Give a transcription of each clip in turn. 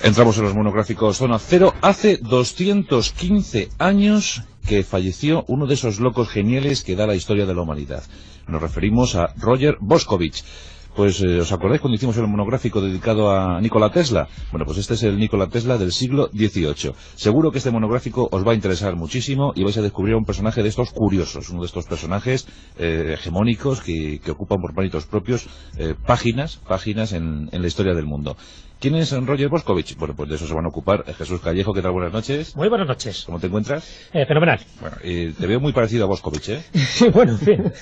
Entramos en los monográficos Zona Cero. Hace 215 años que falleció uno de esos locos geniales que da la historia de la humanidad. Nos referimos a Roger Boscovich. Pues, ¿os acordáis cuando hicimos el monográfico dedicado a Nikola Tesla? Bueno, pues este es el Nikola Tesla del siglo XVIII. Seguro que este monográfico os va a interesar muchísimo y vais a descubrir a un personaje de estos curiosos, uno de estos personajes hegemónicos que ocupan por méritos propios páginas en la historia del mundo. ¿Quién es Roger Boscovich? Bueno, pues de eso se van a ocupar Jesús Callejo. ¿Qué tal? Buenas noches. Muy buenas noches. ¿Cómo te encuentras? Fenomenal. Bueno, te veo muy parecido a Boscovich, ¿eh? Bueno, en fin,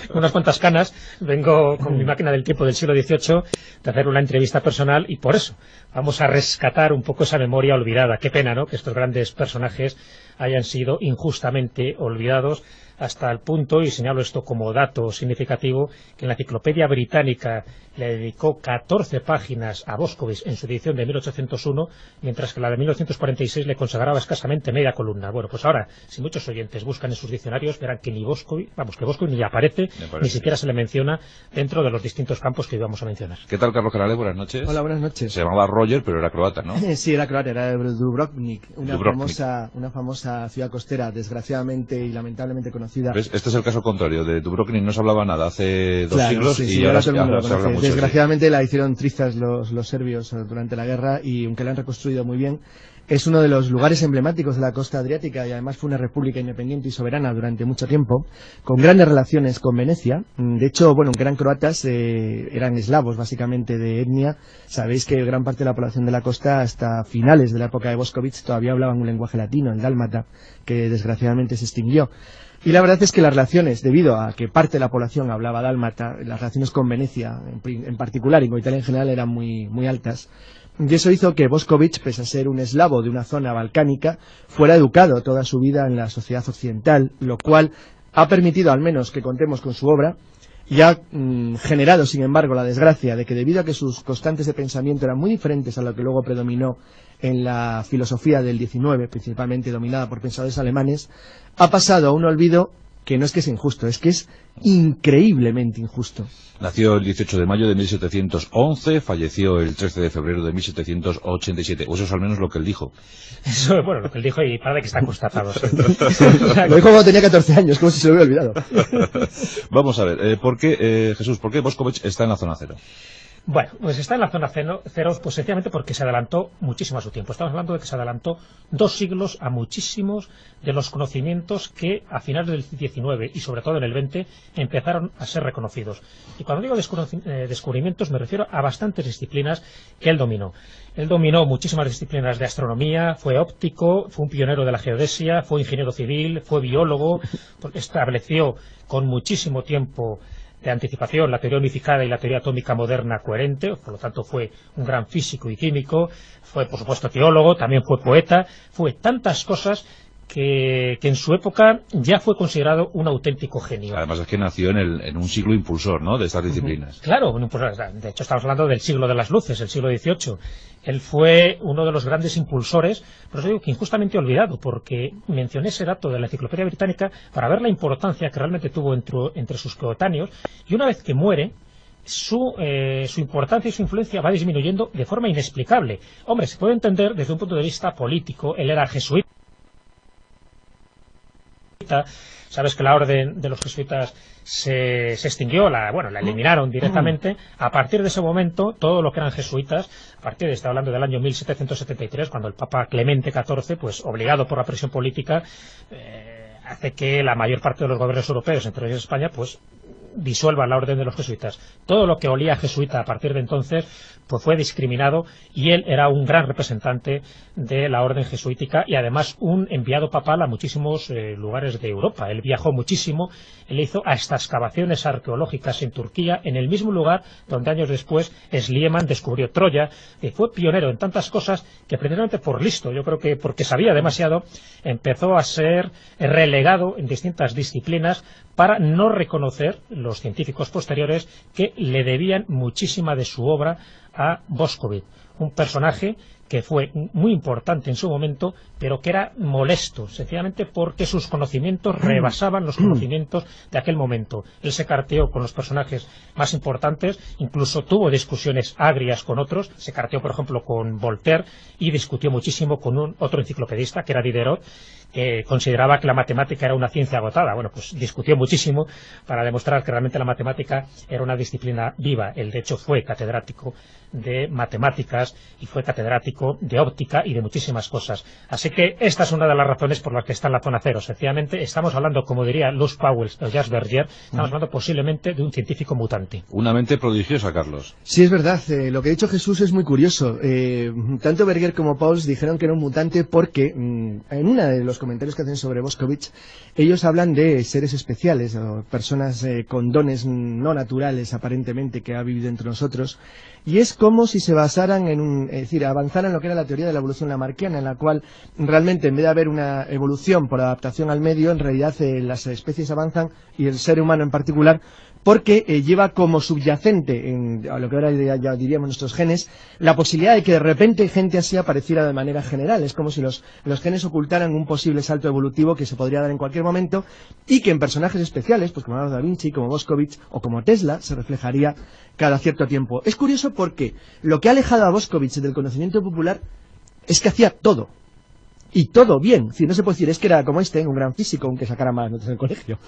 con unas cuantas canas. Vengo con mi máquina del tiempo del siglo XVIII de hacer una entrevista personal y por eso vamos a rescatar un poco esa memoria olvidada. Qué pena, ¿no?, que estos grandes personajes hayan sido injustamente olvidados, hasta el punto, y señalo esto como dato significativo, que en la Enciclopedia Británica le dedicó 14 páginas a Boscovich en su edición de 1801, mientras que la de 1946 le consagraba escasamente media columna. Bueno, pues ahora, si muchos oyentes buscan en sus diccionarios, verán que Boscovich ni aparece, ni siquiera se le menciona dentro de los distintos campos que íbamos a mencionar. ¿Qué tal, Carlos Canales? Buenas noches. Hola, buenas noches. Se llamaba Roger, pero era croata, ¿no? Sí, era croata, era de Dubrovnik, una famosa ciudad costera, desgraciadamente y lamentablemente conocida. ¿Ves? Este es el caso contrario. De Dubrovnik no se hablaba nada hace dos siglos, sí, y ahora se habla mucho. Desgraciadamente la hicieron trizas los serbios durante la guerra, y aunque la han reconstruido muy bien, es uno de los lugares emblemáticos de la costa adriática, y además fue una república independiente y soberana durante mucho tiempo, con grandes relaciones con Venecia. De hecho, bueno, aunque eran croatas, eran eslavos básicamente de etnia. Sabéis que gran parte de la población de la costa, hasta finales de la época de Boscovich, todavía hablaban un lenguaje latino, el dálmata, que desgraciadamente se extinguió. Y la verdad es que las relaciones, debido a que parte de la población hablaba dálmata, las relaciones con Venecia en particular y con Italia en general eran muy altas. Y eso hizo que Boscovich, pese a ser un eslavo de una zona balcánica, fuera educado toda su vida en la sociedad occidental, lo cual ha permitido al menos que contemos con su obra, y ha generado, sin embargo, la desgracia de que, debido a que sus constantes de pensamiento eran muy diferentes a lo que luego predominó en la filosofía del XIX, principalmente dominada por pensadores alemanes, ha pasado a un olvido que no es que es injusto, es que es increíblemente injusto. Nació el 18 de mayo de 1711, falleció el 13 de febrero de 1787, o eso es al menos lo que él dijo. Eso, bueno, lo que él dijo, y parece que está constatado. ¿Sí? Lo dijo cuando tenía 14 años, como si se lo hubiera olvidado. Vamos a ver, Jesús, ¿por qué Boscovich está en la zona cero? Bueno, pues está en la zona cero, pues sencillamente porque se adelantó muchísimo a su tiempo. Estamos hablando de que se adelantó 2 siglos a muchísimos de los conocimientos que a finales del XIX y sobre todo en el XX empezaron a ser reconocidos. Y cuando digo descubrimientos me refiero a bastantes disciplinas que él dominó. Él dominó muchísimas disciplinas de astronomía, fue óptico, fue un pionero de la geodesia, fue ingeniero civil, fue biólogo, estableció con muchísimo tiempo de anticipación la teoría unificada y la teoría atómica moderna coherente, por lo tanto fue un gran físico y químico, fue por supuesto teólogo, también fue poeta, fue tantas cosas que en su época ya fue considerado un auténtico genio. Además es que nació en un siglo impulsor, ¿no?, de estas disciplinas. Claro, de hecho estamos hablando del siglo de las luces, el siglo XVIII. Él fue uno de los grandes impulsores, por eso digo que injustamente olvidado, porque mencioné ese dato de la Enciclopedia Británica para ver la importancia que realmente tuvo entre sus coetáneos, y una vez que muere, su importancia y su influencia va disminuyendo de forma inexplicable. Hombre, se puede entender desde un punto de vista político. Él era jesuita. Sabes que la orden de los jesuitas se extinguió, la eliminaron directamente. A partir de ese momento, todo lo que eran jesuitas, está hablando del año 1773, cuando el Papa Clemente XIV, pues obligado por la presión política, hace que la mayor parte de los gobiernos europeos, entre ellos España, pues disuelva la orden de los jesuitas. Todo lo que olía a jesuita a partir de entonces pues fue discriminado, y él era un gran representante de la orden jesuítica y además un enviado papal a muchísimos lugares de Europa. Él viajó muchísimo, él hizo hasta excavaciones arqueológicas en Turquía, en el mismo lugar donde años después Schliemann descubrió Troya. Fue pionero en tantas cosas que, precisamente por listo, yo creo que porque sabía demasiado, empezó a ser relegado en distintas disciplinas para no reconocer los científicos posteriores que le debían muchísima de su obra a Boscovich, un personaje que fue muy importante en su momento, pero que era molesto, sencillamente porque sus conocimientos rebasaban los conocimientos de aquel momento. Él se carteó con los personajes más importantes, incluso tuvo discusiones agrias con otros, se carteó, por ejemplo, con Voltaire, y discutió muchísimo con otro enciclopedista, que era Diderot, que consideraba que la matemática era una ciencia agotada. Bueno, pues discutió muchísimo para demostrar que realmente la matemática era una disciplina viva. Él, de hecho, fue catedrático de matemáticas y fue catedrático de óptica y de muchísimas cosas. Así que esta es una de las razones por las que está en la zona cero. Sencillamente estamos hablando, como diría Luz Powell o Jacques Bergier, estamos hablando posiblemente de un científico mutante. Una mente prodigiosa, Carlos. Sí, es verdad. Lo que ha dicho Jesús es muy curioso. Tanto Bergier como Pauls dijeron que era un mutante porque en uno de los comentarios que hacen sobre Boscovich, ellos hablan de seres especiales o personas con dones no naturales aparentemente que ha vivido entre nosotros, y es como si se basaran es decir, avanzaran en lo que era la teoría de la evolución lamarckiana, en la cual realmente en vez de haber una evolución por adaptación al medio, en realidad las especies avanzan, y el ser humano en particular, porque lleva como subyacente a lo que ahora ya diríamos nuestros genes, la posibilidad de que de repente gente así apareciera de manera general. Es como si los genes ocultaran un posible salto evolutivo que se podría dar en cualquier momento, y que en personajes especiales, pues como Leonardo da Vinci, como Boscovich o como Tesla, se reflejaría cada cierto tiempo. Es curioso porque lo que ha alejado a Boscovich del conocimiento popular es que hacía todo. Y todo bien. No se puede decir, es que era como un gran físico, aunque sacara malas notas en el colegio.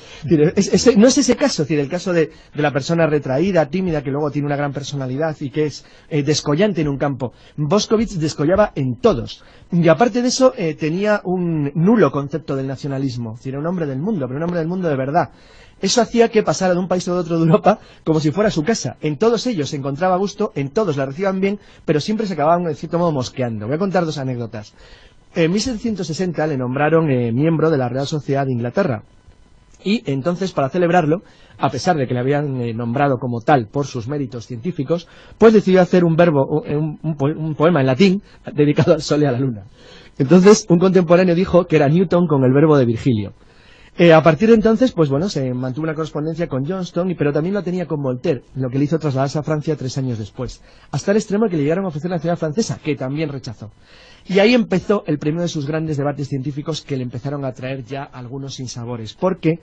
No es ese caso, el caso de la persona retraída, tímida, que luego tiene una gran personalidad y que es descollante en un campo. Boscovich descollaba en todos. Y aparte de eso, tenía un nulo concepto del nacionalismo. Era un hombre del mundo, pero un hombre del mundo de verdad. Eso hacía que pasara de un país a otro de Europa como si fuera su casa. En todos ellos se encontraba a gusto, en todos la recibían bien, pero siempre se acababan, de cierto modo, mosqueando. Voy a contar dos anécdotas. En 1760 le nombraron miembro de la Real Sociedad de Inglaterra. Y entonces, para celebrarlo, a pesar de que le habían nombrado como tal por sus méritos científicos, pues decidió hacer un poema en latín dedicado al Sol y a la Luna. Entonces, un contemporáneo dijo que era Newton con el verbo de Virgilio. A partir de entonces, pues bueno, se mantuvo una correspondencia con Johnston, pero también lo tenía con Voltaire, lo que le hizo trasladarse a Francia 3 años después, hasta el extremo que le llegaron a ofrecer la nacionalidad francesa, que también rechazó. Y ahí empezó el primero de sus grandes debates científicos, que le empezaron a traer ya algunos sinsabores, porque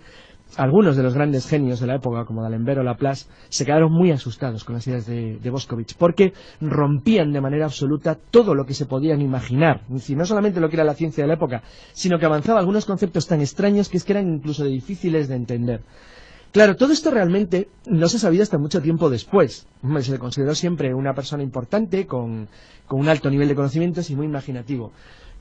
algunos de los grandes genios de la época, como D'Alembert o Laplace, se quedaron muy asustados con las ideas de Boscovich, porque rompían de manera absoluta todo lo que se podían imaginar. Es decir, no solamente lo que era la ciencia de la época, sino que avanzaba algunos conceptos tan extraños que eran incluso difíciles de entender. Claro, todo esto realmente no se sabía hasta mucho tiempo después. Se le consideró siempre una persona importante, con un alto nivel de conocimientos y muy imaginativo.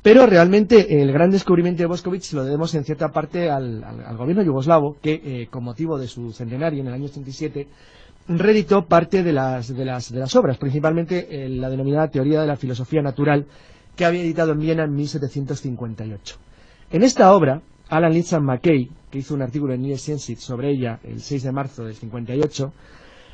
Pero realmente el gran descubrimiento de Boscovich se lo debemos en cierta parte al gobierno yugoslavo, que con motivo de su centenario en el año 87 reeditó parte de las obras, principalmente la denominada Teoría de la Filosofía Natural, que había editado en Viena en 1758. En esta obra, Alan Litzan McKay, que hizo un artículo en New Scientist sobre ella el 6 de marzo del 58,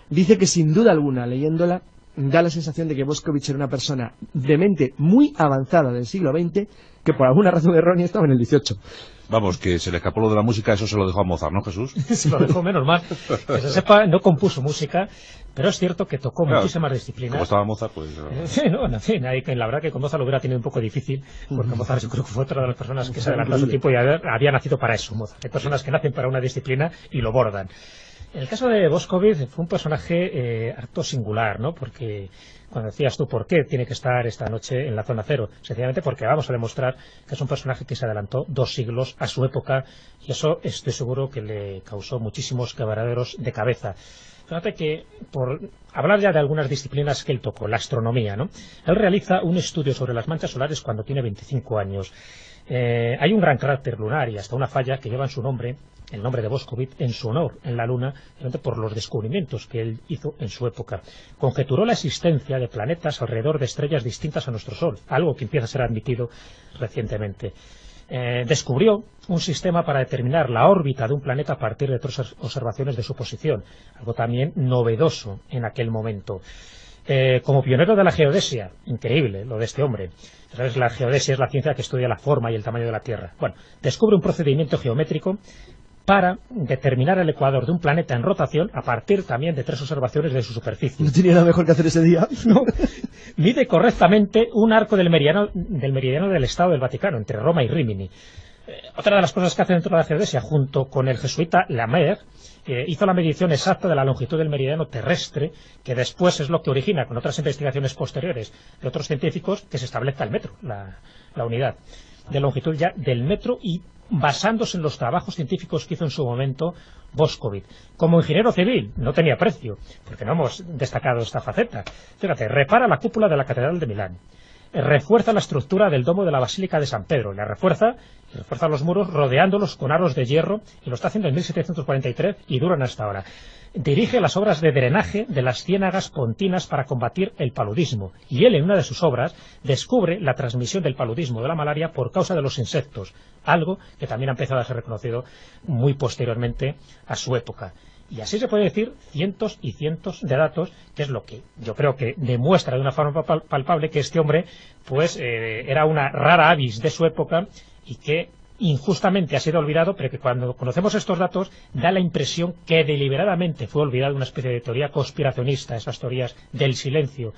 dice que sin duda alguna, leyéndola, da la sensación de que Boscovich era una persona de mente muy avanzada del siglo XX, que por alguna razón errónea estaba en el XVIII. Vamos, que se le escapó lo de la música, eso se lo dejó a Mozart, ¿no, Jesús? Se lo dejó, menos mal. Que se sepa, no compuso música, pero es cierto que tocó muchísimas disciplinas. Como estaba Mozart, pues... No, en fin, la verdad que con Mozart lo hubiera tenido un poco difícil, porque Mozart yo creo que fue otra de las personas que se adelantó a su tiempo y había nacido para eso, Mozart. Hay personas que nacen para una disciplina y lo bordan. En el caso de Boscovich fue un personaje harto singular, ¿no? Porque cuando decías tú por qué tiene que estar esta noche en la zona cero, sencillamente porque vamos a demostrar que es un personaje que se adelantó 2 siglos a su época, y eso estoy seguro que le causó muchísimos quebraderos de cabeza. Fíjate que, por hablar ya de algunas disciplinas que él tocó, la astronomía, ¿no? Él realiza un estudio sobre las manchas solares cuando tiene 25 años. Hay un gran cráter lunar y hasta una falla que lleva en su nombre, el nombre de Boscovich, en su honor en la Luna, por los descubrimientos que él hizo en su época. Conjeturó la existencia de planetas alrededor de estrellas distintas a nuestro Sol, algo que empieza a ser admitido recientemente. Descubrió un sistema para determinar la órbita de un planeta a partir de 3 observaciones de su posición, algo también novedoso en aquel momento. Como pionero de la geodesia, increíble lo de este hombre. ¿Sabes? La geodesia es la ciencia que estudia la forma y el tamaño de la Tierra. Bueno, descubre un procedimiento geométrico para determinar el ecuador de un planeta en rotación a partir también de 3 observaciones de su superficie. No tenía nada mejor que hacer ese día. No. Mide correctamente un arco del meridiano del Estado del Vaticano, entre Roma y Rímini. Otra de las cosas que hace dentro de la geodesia, junto con el jesuita Lamer, hizo la medición exacta de la longitud del meridiano terrestre, que después es lo que origina, con otras investigaciones posteriores de otros científicos, que se establezca el metro, la unidad de longitud ya del metro, y basándose en los trabajos científicos que hizo en su momento Bošković. Como ingeniero civil, no tenía precio, porque no hemos destacado esta faceta. Fíjate, repara la cúpula de la Catedral de Milán, refuerza la estructura del domo de la Basílica de San Pedro, la refuerza los muros rodeándolos con aros de hierro, y lo está haciendo en 1743 y duran hasta ahora. Dirige las obras de drenaje de las ciénagas pontinas para combatir el paludismo, y él en una de sus obras descubre la transmisión del paludismo de la malaria por causa de los insectos, algo que también ha empezado a ser reconocido muy posteriormente a su época. Y así se puede decir cientos y cientos de datos, que es lo que yo creo que demuestra de una forma palpable que este hombre pues era una rara avis de su época y que injustamente ha sido olvidado, pero que cuando conocemos estos datos da la impresión que deliberadamente fue olvidado, una especie de teoría conspiracionista, esas teorías del silencio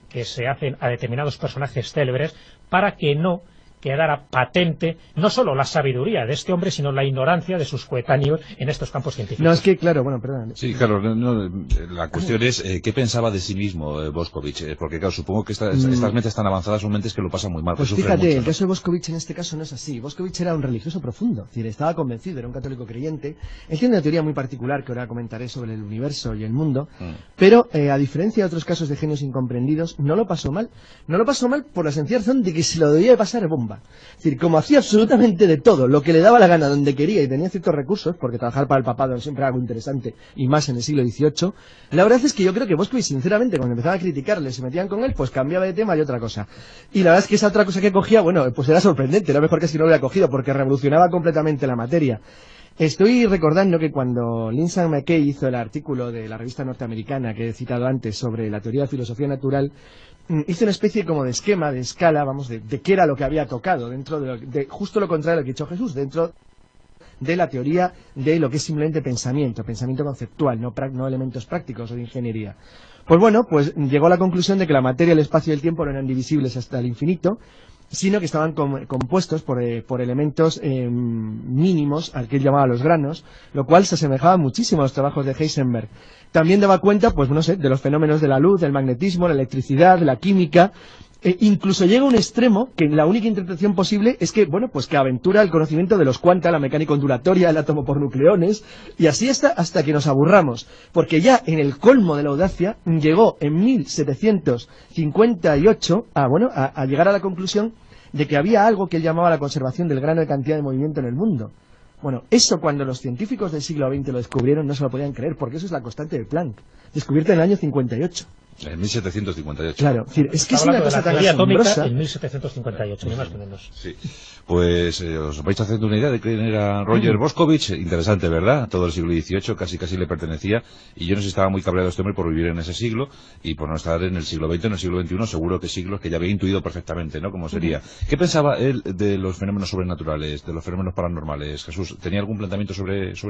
que se hacen a determinados personajes célebres para que no quedara patente no solo la sabiduría de este hombre, sino la ignorancia de sus coetáneos en estos campos científicos. No, es que, claro, bueno, perdón. Sí, claro, la cuestión es qué pensaba de sí mismo Bošković, porque claro, supongo que estas mentes tan avanzadas son mentes que lo pasan muy mal. Pues fíjate, mucho, ¿no? El caso de Bošković en este caso no es así. Bošković era un religioso profundo, es decir, estaba convencido, era un católico creyente. Él tiene una teoría muy particular que ahora comentaré sobre el universo y el mundo, pero a diferencia de otros casos de genios incomprendidos, no lo pasó mal. No lo pasó mal por la sencilla razón de que se lo debía de pasar bomba. Es decir, como hacía absolutamente de todo, lo que le daba la gana, donde quería, y tenía ciertos recursos, porque trabajar para el papado siempre era algo interesante, y más en el siglo XVIII, la verdad es que yo creo que Bošković, sinceramente, cuando empezaba a criticarle, se metían con él, pues cambiaba de tema y otra cosa. Y la verdad es que esa otra cosa que cogía, bueno, pues era sorprendente, era mejor que si no lo hubiera cogido, porque revolucionaba completamente la materia. Estoy recordando que cuando Lindsay McKay hizo el artículo de la revista norteamericana que he citado antes sobre la teoría de filosofía natural, hizo una especie como de esquema, de escala, vamos, de qué era lo que había tocado, dentro de justo lo contrario de lo que ha dicho Jesús, dentro de la teoría de lo que es simplemente pensamiento conceptual, no elementos prácticos o de ingeniería. Pues bueno, pues llegó a la conclusión de que la materia, el espacio y el tiempo no eran divisibles hasta el infinito, sino que estaban compuestos por elementos mínimos, al que él llamaba los granos, lo cual se asemejaba muchísimo a los trabajos de Heisenberg. También daba cuenta, pues no sé, de los fenómenos de la luz, del magnetismo, la electricidad, la química. Incluso llega a un extremo que la única interpretación posible es que, bueno, pues que aventura el conocimiento de los cuanta, la mecánica ondulatoria, el átomo por nucleones, y así hasta que nos aburramos, porque ya en el colmo de la audacia llegó en 1758 a llegar a la conclusión de que había algo que él llamaba la conservación del grano de cantidad de movimiento en el mundo. Bueno, eso cuando los científicos del siglo XX lo descubrieron no se lo podían creer, porque eso es la constante de Planck, descubierta en el año 58. En 1758. Claro, es que es una cosa tan asombrosa. En 1758, ni más ni menos. Sí. Pues os vais haciendo una idea de quién era Roger Bošković. Interesante, ¿verdad? Todo el siglo XVIII casi le pertenecía, y yo no sé si estaba muy cabreado este hombre por vivir en ese siglo y por no estar en el siglo XX, en el siglo XXI, seguro que siglos que ya había intuido perfectamente, ¿no? Cómo sería. ¿Qué pensaba él de los fenómenos sobrenaturales, de los fenómenos paranormales? Jesús, ¿tenía algún planteamiento sobre eso?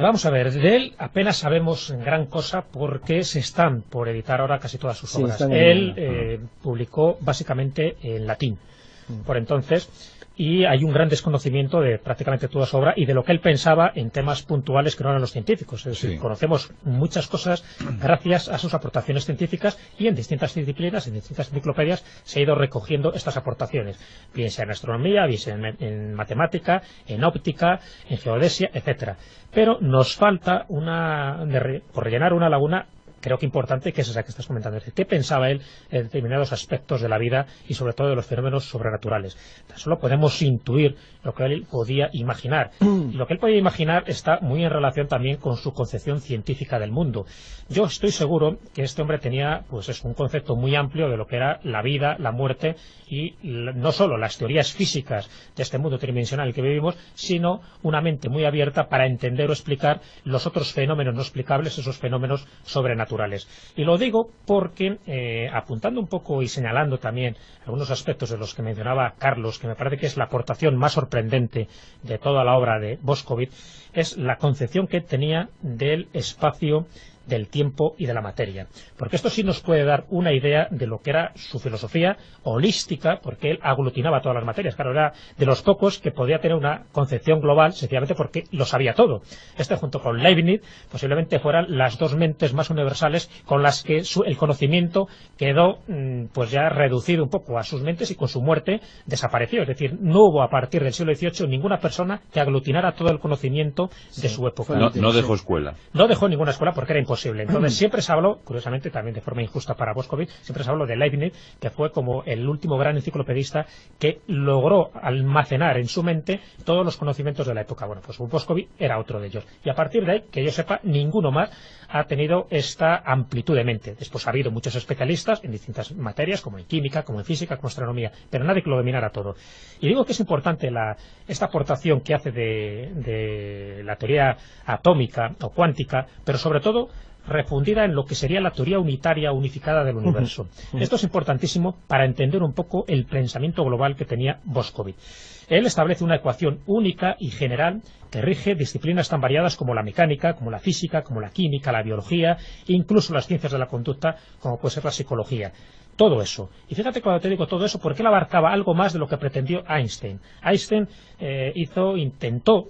Vamos a ver, de él apenas sabemos gran cosa porque se están por editar ahora casi todas sus obras. Él publicó básicamente en latín por entonces, y hay un gran desconocimiento de prácticamente toda su obra y de lo que él pensaba en temas puntuales que no eran los científicos. Es decir, conocemos muchas cosas gracias a sus aportaciones científicas, y en distintas disciplinas, en distintas enciclopedias se ha ido recogiendo estas aportaciones, bien sea en astronomía, bien sea en matemática, en óptica, en geodesia, etcétera. Pero nos falta por rellenar una laguna, creo que importante, que es esa que estás comentando. ¿Qué pensaba él en determinados aspectos de la vida y sobre todo de los fenómenos sobrenaturales? Tan solo podemos intuir lo que él podía imaginar. Y lo que él podía imaginar está muy en relación también con su concepción científica del mundo. Yo estoy seguro que este hombre tenía pues un concepto muy amplio de lo que era la vida, la muerte, y no solo las teorías físicas de este mundo tridimensional en el que vivimos, sino una mente muy abierta para entender o explicar los otros fenómenos no explicables, esos fenómenos sobrenaturales. naturales. Y lo digo porque, apuntando un poco y señalando también algunos aspectos de los que mencionaba Carlos, que me parece que es la aportación más sorprendente de toda la obra de Bošković, es la concepción que tenía del espacio, del tiempo y de la materia. Porque esto sí nos puede dar una idea de lo que era su filosofía holística, porque él aglutinaba todas las materias. Claro, era de los pocos que podía tener una concepción global, sencillamente porque lo sabía todo. Este, junto con Leibniz, posiblemente fueran las dos mentes más universales con las que el conocimiento quedó pues ya reducido un poco a sus mentes, y con su muerte desapareció. Es decir, no hubo a partir del siglo XVIII ninguna persona que aglutinara todo el conocimiento de su época. No dejó escuela. No dejó ninguna escuela porque era imposible. Entonces siempre se habló, curiosamente también de forma injusta para Bošković, siempre se habló de Leibniz, que fue como el último gran enciclopedista que logró almacenar en su mente todos los conocimientos de la época. Bueno, pues Bošković era otro de ellos. Y a partir de ahí, que yo sepa, ninguno más ha tenido esta amplitud de mente. Después ha habido muchos especialistas en distintas materias, como en química, como en física, como en astronomía, pero nadie que lo dominara todo. Y digo que es importante esta aportación que hace de la teoría atómica o cuántica, pero sobre todo refundida en lo que sería la teoría unitaria unificada del universo. Esto es importantísimo para entender un poco el pensamiento global que tenía Bošković. Él establece una ecuación única y general que rige disciplinas tan variadas como la mecánica, como la física, como la química, la biología, incluso las ciencias de la conducta, como puede ser la psicología. Todo eso. Y fíjate cuando te digo todo eso, porque él abarcaba algo más de lo que pretendió Einstein. Einstein intentó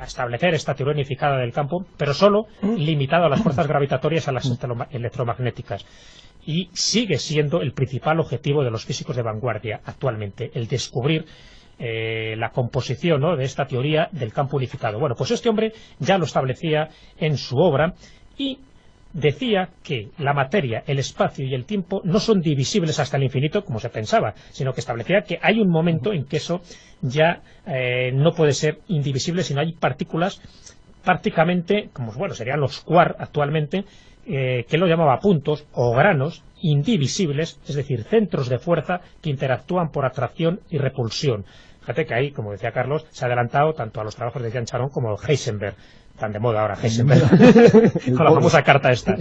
establecer esta teoría unificada del campo, pero solo limitado a las fuerzas gravitatorias, a las electromagnéticas. Y sigue siendo el principal objetivo de los físicos de vanguardia actualmente, el descubrir la composición, ¿no?, de esta teoría del campo unificado. Bueno, pues este hombre ya lo establecía en su obra y decía que la materia, el espacio y el tiempo no son divisibles hasta el infinito, como se pensaba, sino que establecía que hay un momento en que eso ya no puede ser indivisible, sino hay partículas prácticamente, como serían los quark actualmente, que él lo llamaba puntos o granos indivisibles, es decir, centros de fuerza que interactúan por atracción y repulsión. Fíjate que ahí, como decía Carlos, se ha adelantado tanto a los trabajos de Jean Charón como Heisenberg, tan de moda ahora Heisenberg, con la famosa carta esta.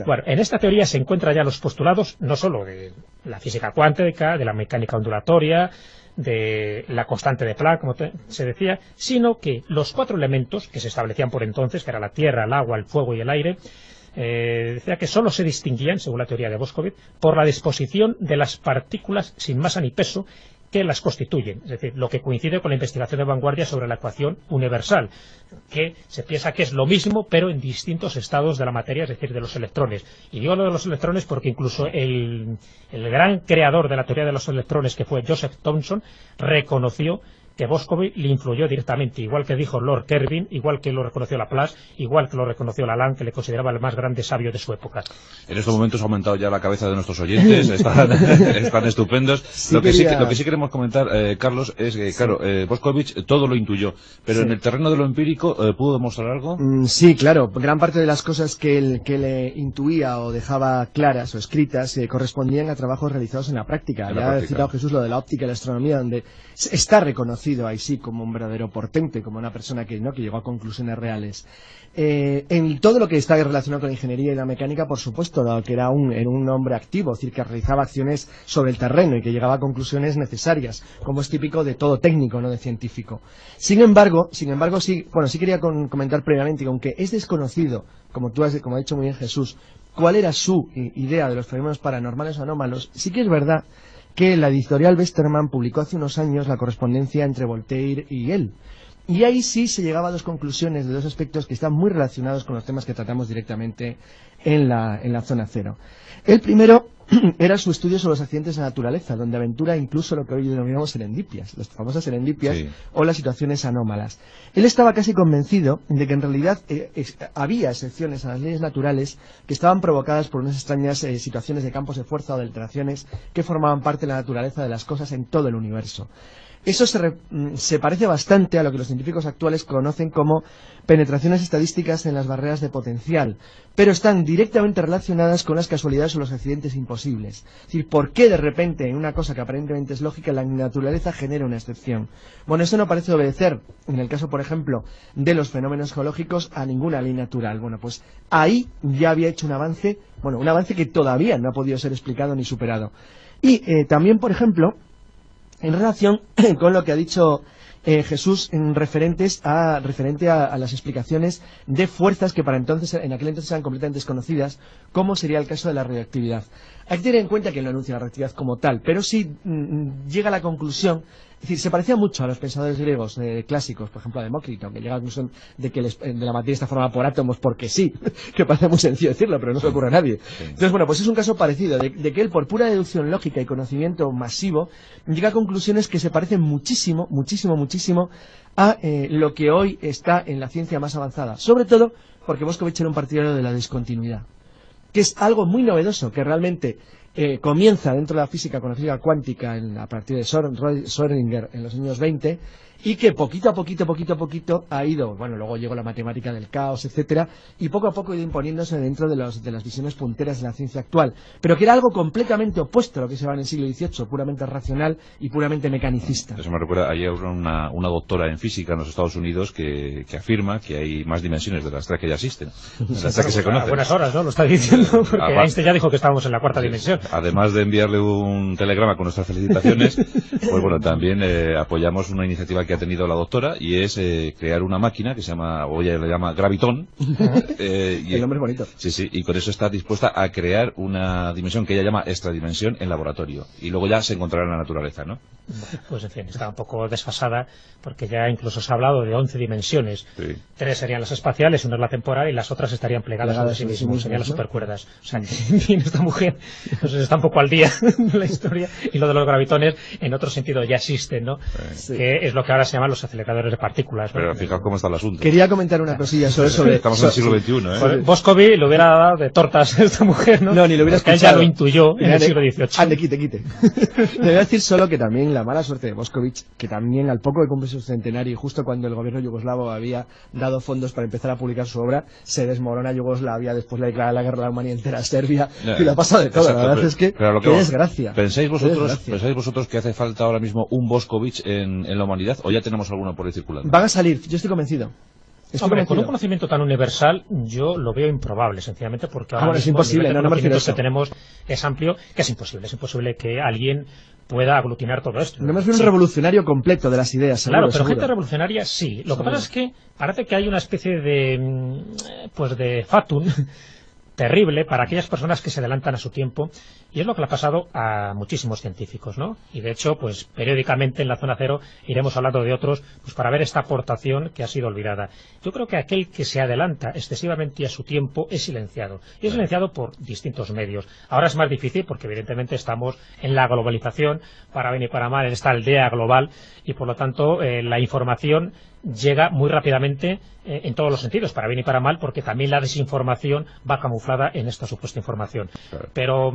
Bueno, en esta teoría se encuentran ya los postulados no solo de la física cuántica, de la mecánica ondulatoria, de la constante de Planck, como se decía, sino que los 4 elementos que se establecían por entonces, que era la tierra, el agua, el fuego y el aire, decía que solo se distinguían, según la teoría de Bošković, por la disposición de las partículas sin masa ni peso que las constituyen, es decir, lo que coincide con la investigación de vanguardia sobre la ecuación universal, que se piensa que es lo mismo, pero en distintos estados de la materia, es decir, de los electrones. Y digo lo de los electrones porque incluso el gran creador de la teoría de los electrones, que fue Joseph Thomson, reconoció que Bošković le influyó directamente, igual que dijo Lord Kelvin, igual que lo reconoció Laplace, igual que lo reconoció Lalande, que le consideraba el más grande sabio de su época. En estos momentos ha aumentado ya la cabeza de nuestros oyentes, están estupendos. Sí, lo que sí queremos comentar, Carlos, es que, claro, Bošković todo lo intuyó, pero en el terreno de lo empírico, ¿pudo demostrar algo? Sí, claro. Gran parte de las cosas que él intuía o dejaba claras o escritas correspondían a trabajos realizados en la práctica. Ya ha citado Jesús lo de la óptica y la astronomía, donde está reconocido ahí sí como un verdadero portente, como una persona que llegó a conclusiones reales. En todo lo que está relacionado con la ingeniería y la mecánica, por supuesto, dado que era un hombre activo, es decir, que realizaba acciones sobre el terreno y que llegaba a conclusiones necesarias, como es típico de todo técnico, no de científico. Sin embargo, sí quería comentar previamente que aunque es desconocido, como ha dicho muy bien Jesús, cuál era su idea de los fenómenos paranormales o anómalos, sí que es verdad que la editorial Westermann publicó hace unos años la correspondencia entre Voltaire y él. Y ahí sí se llegaba a 2 conclusiones de 2 aspectos que están muy relacionados con los temas que tratamos directamente en la zona cero. El primero era su estudio sobre los accidentes de la naturaleza, donde aventura incluso lo que hoy denominamos serendipias, las famosas serendipias, sí, o las situaciones anómalas. Él estaba casi convencido de que en realidad había excepciones a las leyes naturales que estaban provocadas por unas extrañas situaciones de campos de fuerza o de alteraciones que formaban parte de la naturaleza de las cosas en todo el universo. Eso se parece bastante a lo que los científicos actuales conocen como penetraciones estadísticas en las barreras de potencial, pero están directamente relacionadas con las casualidades o los accidentes imposibles. Es decir, ¿por qué de repente en una cosa que aparentemente es lógica la naturaleza genera una excepción? Bueno, eso no parece obedecer, en el caso, por ejemplo, de los fenómenos geológicos, a ninguna ley natural. Bueno, pues ahí ya había hecho un avance que todavía no ha podido ser explicado ni superado. Y también, por ejemplo, en relación con lo que ha dicho Jesús referente a las explicaciones de fuerzas que en aquel entonces eran completamente desconocidas, como sería el caso de la radioactividad. Hay que tener en cuenta que no anuncia la radioactividad como tal, pero sí llega a la conclusión, es decir, se parecía mucho a los pensadores griegos clásicos, por ejemplo a Demócrito, que llega a la conclusión de que de la materia está formada por átomos porque sí, que parece muy sencillo decirlo, pero no se le ocurre a nadie. Entonces, bueno, pues es un caso parecido, de que él, por pura deducción lógica y conocimiento masivo, llega a conclusiones que se parecen muchísimo a lo que hoy está en la ciencia más avanzada, sobre todo porque Bošković era un partidario de la discontinuidad, que es algo muy novedoso, que realmente comienza dentro de la física con la física cuántica a partir de Schrödinger en los años 20, y que poquito a poquito ha ido, bueno, luego llegó la matemática del caos, etcétera, y poco a poco ha ido imponiéndose dentro de las visiones punteras de la ciencia actual, pero que era algo completamente opuesto a lo que se va en el siglo XVIII, puramente racional y puramente mecanicista. Eso me recuerda, hay una doctora en física en los Estados Unidos que afirma que hay más dimensiones de las tres que ya existen, de las tres que se conocen. A buenas horas, ¿no? Lo está diciendo, porque Einstein ya dijo que estábamos en la cuarta dimensión. Además de enviarle un telegrama con nuestras felicitaciones, pues bueno, también apoyamos una iniciativa que ha tenido la doctora, y es crear una máquina que se llama, o ella le llama Gravitón. El nombre es bonito. Sí, y con eso está dispuesta a crear una dimensión que ella llama extradimensión en laboratorio, y luego ya se encontrará en la naturaleza, ¿no? Pues en fin, está un poco desfasada, porque ya incluso se ha hablado de 11 dimensiones. Sí. 3 serían las espaciales, una es la temporal, y las otras estarían plegadas sobre sí mismas, serían las supercuerdas. O sea, que en fin, esta mujer pues está un poco al día de la historia, y lo de los gravitones en otro sentido ya existen, ¿no? Sí. Que es lo que ahora se llama los aceleradores de partículas, ¿no? Pero fijaos cómo está el asunto. Quería comentar una cosilla sobre estamos en el siglo XXI, ¿eh? Bošković le hubiera dado de tortas a esta mujer, ¿no? No, ni lo hubiera escuchado. Él ya lo intuyó en el siglo XVIII. Ande, quite. Le voy a decir solo que también la mala suerte de Bošković, que también al poco de cumplir su centenario, y justo cuando el gobierno yugoslavo había dado fondos para empezar a publicar su obra, se desmorona Yugoslavia, después le declara la guerra a la humanidad entera a Serbia, y le ha pasado de todo. Exacto, la verdad es que qué desgracia. ¿Pensáis vosotros que hace falta ahora mismo un Bošković en la humanidad, o ya tenemos alguno por ahí circulando? Van a salir, yo estoy convencido. Hombre, con un conocimiento tan universal yo lo veo improbable, sencillamente porque ahora es imposible, el conocimiento que tenemos es amplio, que es imposible que alguien pueda aglutinar todo esto. No me refiero a un revolucionario completo de las ideas, seguro, claro, pero seguro. Gente revolucionaria sí. Lo que pasa es que parece que hay una especie de fatum terrible para aquellas personas que se adelantan a su tiempo, y es lo que le ha pasado a muchísimos científicos, ¿no? Y de hecho, pues periódicamente en la Zona Cero iremos hablando de otros, pues para ver esta aportación que ha sido olvidada. Yo creo que aquel que se adelanta excesivamente a su tiempo es silenciado, y es silenciado por distintos medios. Ahora es más difícil porque evidentemente estamos en la globalización, para bien y para mal, en esta aldea global, y por lo tanto la información llega muy rápidamente en todos los sentidos, para bien y para mal, porque también la desinformación va camuflada en esta supuesta información. Claro. Pero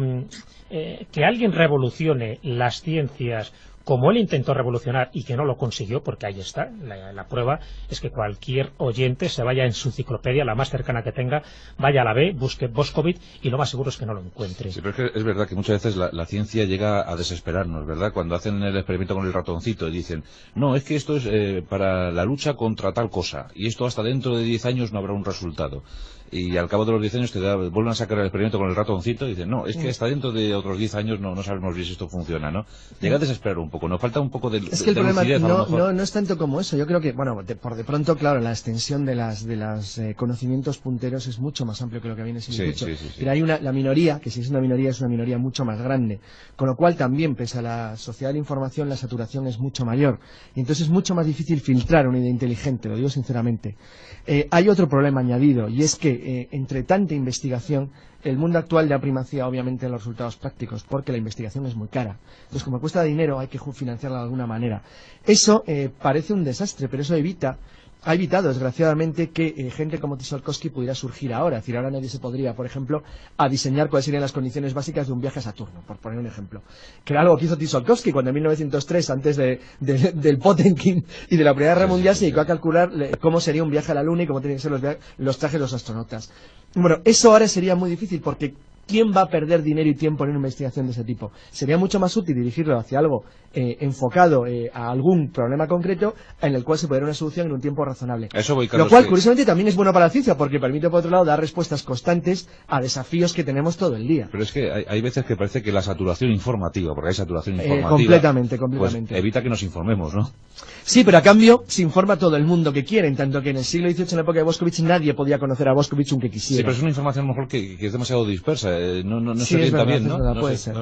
que alguien revolucione las ciencias como él intentó revolucionar y que no lo consiguió, porque ahí está, la prueba es que cualquier oyente se vaya en su enciclopedia, la más cercana que tenga, vaya a la B, busque Bošković, y lo más seguro es que no lo encuentre. Sí, pero es que es verdad que muchas veces la ciencia llega a desesperarnos, ¿verdad? Cuando hacen el experimento con el ratoncito y dicen, no, es que esto es para la lucha contra tal cosa, y esto hasta dentro de 10 años no habrá un resultado. Y al cabo de los 10 años vuelven a sacar el experimento con el ratoncito y dicen, no, es que hasta dentro de otros 10 años no sabemos bien si esto funciona, ¿no? Llega a desesperar un poco, nos falta un poco de lucidez. Es que el problema no es tanto como eso. Yo creo que, bueno, por de pronto, claro, la extensión de los conocimientos punteros es mucho más amplio que lo que viene siendo dicho. Sí. Pero hay la minoría, que si es una minoría mucho más grande. Con lo cual también, pese a la sociedad de la información, la saturación es mucho mayor. Y entonces es mucho más difícil filtrar una idea inteligente, lo digo sinceramente. Hay otro problema añadido, y es que entre tanta investigación, el mundo actual da primacía obviamente en los resultados prácticos, porque la investigación es muy cara. Entonces, como cuesta dinero, hay que financiarla de alguna manera. Eso parece un desastre, pero eso evita ha evitado, desgraciadamente, que gente como Tsiolkovsky pudiera surgir ahora. Es decir, ahora nadie se podría, por ejemplo, a diseñar cuáles serían las condiciones básicas de un viaje a Saturno, por poner un ejemplo. Que era algo que hizo Tsiolkovsky cuando en 1903, antes del Potemkin y de la Primera Guerra Mundial, se dedicó a calcular cómo sería un viaje a la Luna y cómo tenían que ser los trajes de los astronautas. Bueno, eso ahora sería muy difícil porque ¿quién va a perder dinero y tiempo en una investigación de ese tipo? Sería mucho más útil dirigirlo hacia algo enfocado a algún problema concreto en el cual se puede dar una solución en un tiempo razonable. Eso voy, Carlos, lo cual, curiosamente, también es bueno para la ciencia porque permite, por otro lado, dar respuestas constantes a desafíos que tenemos todo el día. Pero es que hay veces que parece que la saturación informativa, porque hay saturación informativa, completamente. Pues evita que nos informemos, ¿no? Sí, pero a cambio se informa todo el mundo que quiere, en tanto que en el siglo XVIII, en la época de Boscovich, nadie podía conocer a Boscovich aunque quisiera. Sí, pero es una información a lo mejor que es demasiado dispersa, no sí, se orienta bien, ¿no? No sé.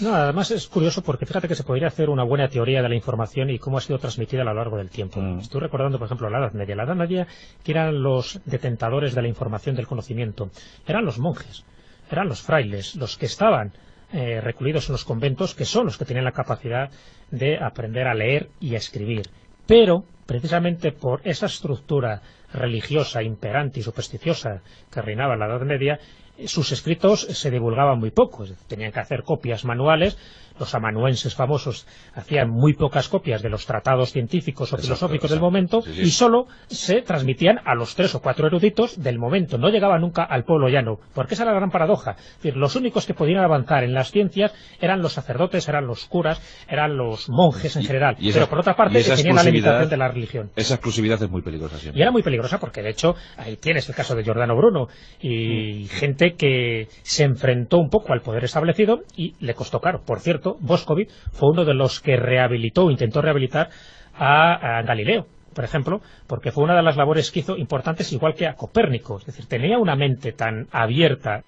No, además es curioso porque fíjate que se podría hacer una buena teoría de la información y cómo ha sido transmitida a lo largo del tiempo. Estoy recordando, por ejemplo, la Edad Media. La Edad Media, que eran los detentadores de la información del conocimiento, eran los monjes, eran los frailes, los que estaban recluidos en los conventos, que son los que tenían la capacidad de aprender a leer y a escribir. Pero, precisamente por esa estructura religiosa, imperante y supersticiosa que reinaba en la Edad Media, sus escritos se divulgaban muy poco, tenían que hacer copias manuales. Los amanuenses famosos hacían muy pocas copias de los tratados científicos o filosóficos del momento, y solo se transmitían a los 3 o 4 eruditos del momento, no llegaba nunca al pueblo llano, porque esa era la gran paradoja. Es decir, los únicos que podían avanzar en las ciencias eran los sacerdotes, eran los curas, eran los monjes en general, pero por otra parte tenían la limitación de la religión. Esa exclusividad es muy peligrosa siempre. Y era muy peligrosa porque, de hecho, ahí tienes el caso de Giordano Bruno y gente que se enfrentó un poco al poder establecido y le costó caro. Por cierto, Boscovich fue uno de los que intentó rehabilitar a Galileo, por ejemplo, porque fue una de las labores que hizo importantes, igual que a Copérnico. Es decir, tenía una mente tan abierta.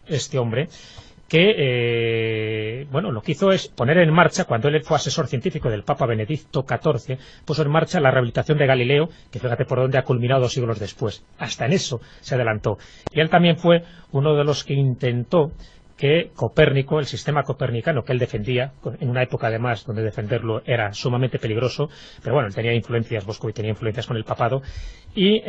Este hombre, que lo que hizo es poner en marcha, cuando él fue asesor científico del Papa Benedicto XIV, puso en marcha la rehabilitación de Galileo, que fíjate por dónde ha culminado 2 siglos después. Hasta en eso se adelantó. Y él también fue uno de los que intentó que Copérnico, el sistema copernicano que él defendía, en una época además donde defenderlo era sumamente peligroso, pero bueno, él tenía influencias, Boscovich tenía influencias con el papado, y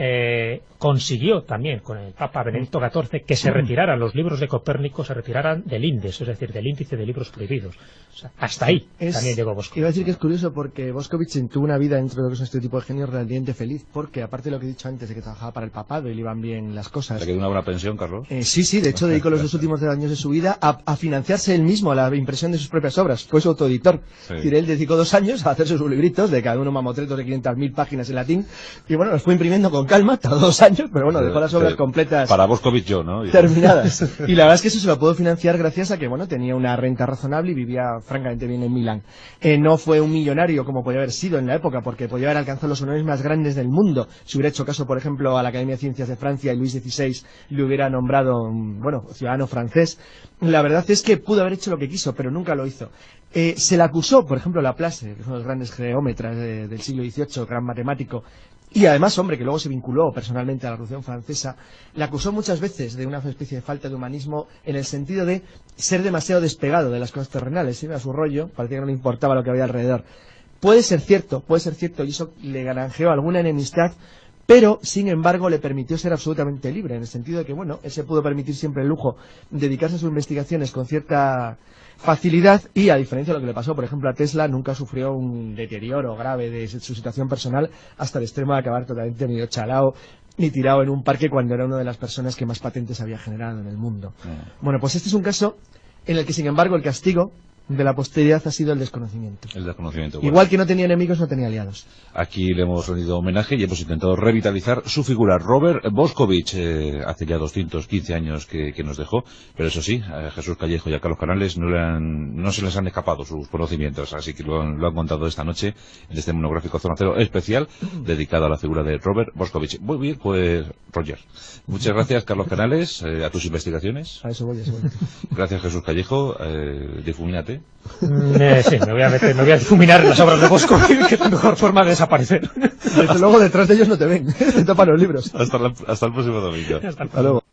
consiguió también con el Papa Benedicto XIV que se retiraran los libros de Copérnico, se retiraran del índice, es decir, del índice de libros prohibidos. O sea, hasta ahí también llegó Boscovich. Iba a decir que es curioso porque Boscovich tuvo una vida dentro de lo que es este tipo de genio relativamente feliz, porque aparte de lo que he dicho antes, de que trabajaba para el papado y le iban bien las cosas. ¿Le quedó una buena pensión, Carlos? Sí, de hecho dedicó los 2 últimos años de su vida a financiarse él mismo, a la impresión de sus propias obras. Fue su autoeditor. Sí. Es decir, él dedicó 2 años a hacerse sus libritos, de cada uno mamotretos de 500.000 páginas en latín, y bueno, los fue imprimiendo con calma, tardó 2 años, pero bueno, dejó las obras completas. Para Boscovich ¿no? Terminadas. Y la verdad es que eso se lo pudo financiar gracias a que, bueno, tenía una renta razonable y vivía francamente bien en Milán. No fue un millonario como podía haber sido en la época, porque podía haber alcanzado los honores más grandes del mundo. Si hubiera hecho caso, por ejemplo, a la Academia de Ciencias de Francia y Luis XVI le hubiera nombrado, ciudadano francés. La verdad es que pudo haber hecho lo que quiso, pero nunca lo hizo. Se le acusó, por ejemplo, Laplace, que es uno de los grandes geómetras del siglo XVIII, gran matemático, y además, hombre, que luego se vinculó personalmente a la Revolución Francesa, le acusó muchas veces de una especie de falta de humanismo en el sentido de ser demasiado despegado de las cosas terrenales, iba a su rollo, parecía que no le importaba lo que había alrededor. Puede ser cierto, y eso le granjeó alguna enemistad, pero, sin embargo, le permitió ser absolutamente libre, en el sentido de que, él se pudo permitir siempre el lujo de dedicarse a sus investigaciones con cierta facilidad y, a diferencia de lo que le pasó, por ejemplo, a Tesla, nunca sufrió un deterioro grave de su situación personal hasta el extremo de acabar totalmente medio chalao ni tirado en un parque cuando era una de las personas que más patentes había generado en el mundo. Bueno, pues este es un caso en el que, sin embargo, el castigo de la posteridad ha sido el desconocimiento. El desconocimiento. Igual que no tenía enemigos, no tenía aliados. Aquí le hemos rendido homenaje y hemos intentado revitalizar su figura. Robert Boscovich, hace ya 215 años que nos dejó, pero eso sí, a Jesús Callejo y a Carlos Canales no se les han escapado sus conocimientos, así que lo han contado esta noche en este monográfico Zona Cero especial dedicado a la figura de Robert Boscovich. Muy bien, pues, Roger. Muchas gracias, Carlos Canales, a tus investigaciones. A eso voy. Gracias, Jesús Callejo. Difumínate. Sí, me voy a difuminar las obras de Boscovich, que es la mejor forma de desaparecer. Desde luego detrás de ellos no te ven, te tapan los libros. Hasta el próximo domingo. Hasta luego.